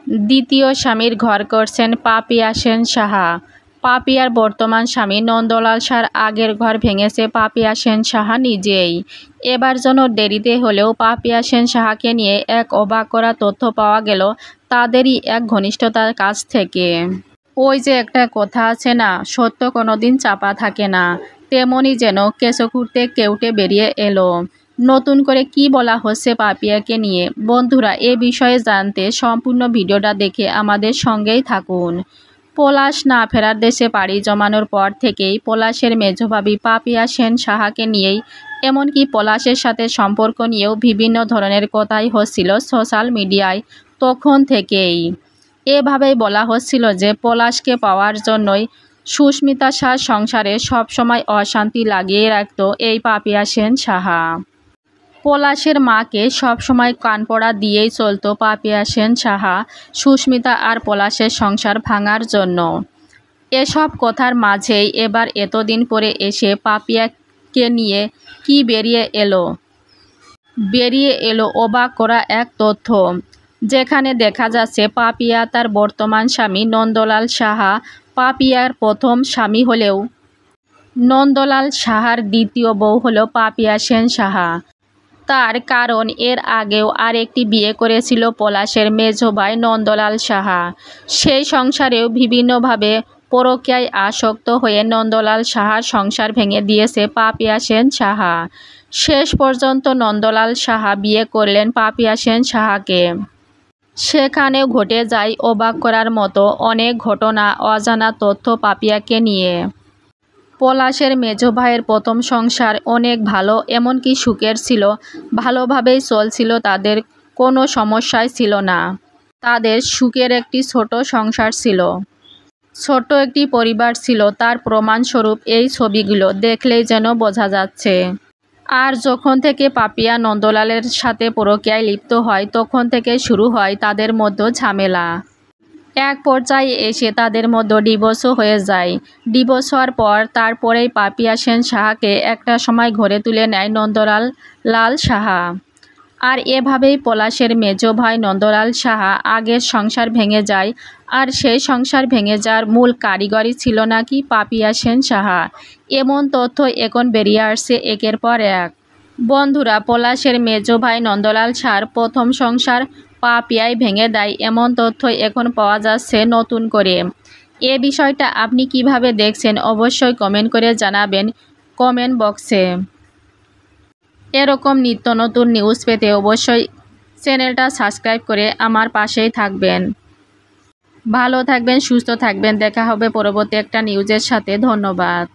দ্বিতীয় স্বামীর ঘর করছেন পাপিয়া সেন সাহা। পাপিয়ার বর্তমান স্বামী নন্দলাল সাহার আগের ঘর ভেঙেছে পাপিয়া সেন সাহা নিজেই। এবার যেন দেরিতে হলেও পাপিয়া সেন সাহাকে নিয়ে এক অবাক করা তথ্য পাওয়া গেল তাদেরই এক ঘনিষ্ঠতার কাছ থেকে। ওই যে একটা কথা আছে না, সত্য কোনোদিন চাপা থাকে না, তেমনই যেন কেঁচো খুঁড়তে কেউটে বেরিয়ে এলো। নতুন করে কি বলা হচ্ছে পাপিয়াকে নিয়ে? বন্ধুরা, এ বিষয়ে জানতে সম্পূর্ণ ভিডিওটা দেখে আমাদের সঙ্গেই থাকুন। পলাশ না ফেরার দেশে পাড়ি জমানোর পর থেকেই পলাশের মেজো ভাবি পাপিয়া সেন সাহাকে নিয়েই, এমনকি পলাশের সাথে সম্পর্ক নিয়েও বিভিন্ন ধরনের কথাই হচ্ছিল সোশ্যাল মিডিয়ায় তখন থেকেই। এভাবেই বলা হচ্ছিল যে পলাশকে পাওয়ার জন্যই সুস্মিতা সাহার সংসারে সবসময় অশান্তি লাগিয়ে রাখত এই পাপিয়া সেন সাহা। পলাশের মাকে সবসময় কানপড়া দিয়েই চলত পাপিয়া সেন সাহা সুস্মিতা আর পলাশের সংসার ভাঙার জন্য। এসব কথার মাঝেই এবার এতদিন পরে এসে পাপিয়াকে নিয়ে কি বেরিয়ে এলো অবাক করা এক তথ্য, যেখানে দেখা যাচ্ছে পাপিয়া তার বর্তমান স্বামী নন্দলাল সাহা পাপিয়ার প্রথম স্বামী হলেও নন্দলাল সাহার দ্বিতীয় বউ হলো পাপিয়া সেন সাহা। তার কারণ এর আগেও আরেকটি বিয়ে করেছিল পলাশের মেজো ভাই নন্দলাল সাহা। সেই সংসারেও বিভিন্নভাবে পরকীয়ায় আসক্ত হয়ে নন্দলাল সাহার সংসার ভেঙে দিয়েছে পাপিয়া সেন সাহা। শেষ পর্যন্ত নন্দলাল সাহা বিয়ে করলেন পাপিয়া সেন সাহাকে। সেখানেও ঘটে যায় অবাক করার মতো অনেক ঘটনা, অজানা তথ্য পাপিয়াকে নিয়ে। পলাশের মেজো ভাইয়ের প্রথম সংসার অনেক ভালো, এমনকি সুখের ছিল, ভালোভাবেই চলছিল, তাদের কোনো সমস্যাই ছিল না। তাদের সুখের একটি ছোট সংসার ছিল, ছোট্ট একটি পরিবার ছিল। তার প্রমাণস্বরূপ এই ছবিগুলো দেখলেই যেন বোঝা যাচ্ছে। আর যখন থেকে পাপিয়া নন্দলালের সাথে পরকীয়ায় লিপ্ত হয় তখন থেকে শুরু হয় তাদের মধ্যে ঝামেলা। এক পর্যায়ে এসে তাদের মধ্যে ডিভোর্সও হয়ে যায়। ডিভোর্স হওয়ার পর তারপরেই পাপিয়া সেন সাহাকে একটা সময় ঘরে তুলে নেয় নন্দলাল সাহা। আর এভাবেই পলাশের মেজো ভাই নন্দলাল সাহা আগের সংসার ভেঙে যায়। আর সেই সংসার ভেঙে যাওয়ার মূল কারিগরই ছিল নাকি পাপিয়া সেন সাহা। এমন তথ্য এখন বেরিয়ে আসছে একের পর এক। বন্ধুরা, পলাশের মেজো ভাই নন্দলাল সাহার প্রথম সংসার পাপিয়াই ভেঙে দেয়, এমন তথ্য এখন পাওয়া যাচ্ছে নতুন করে। এ বিষয়টা আপনি কিভাবে দেখছেন অবশ্যই কমেন্ট করে জানাবেন কমেন্ট বক্সে। এরকম নিত্য নতুন নিউজ পেতে অবশ্যই চ্যানেলটা সাবস্ক্রাইব করে আমার পাশেই থাকবেন। ভালো থাকবেন, সুস্থ থাকবেন। দেখা হবে পরবর্তী একটা নিউজের সাথে। ধন্যবাদ।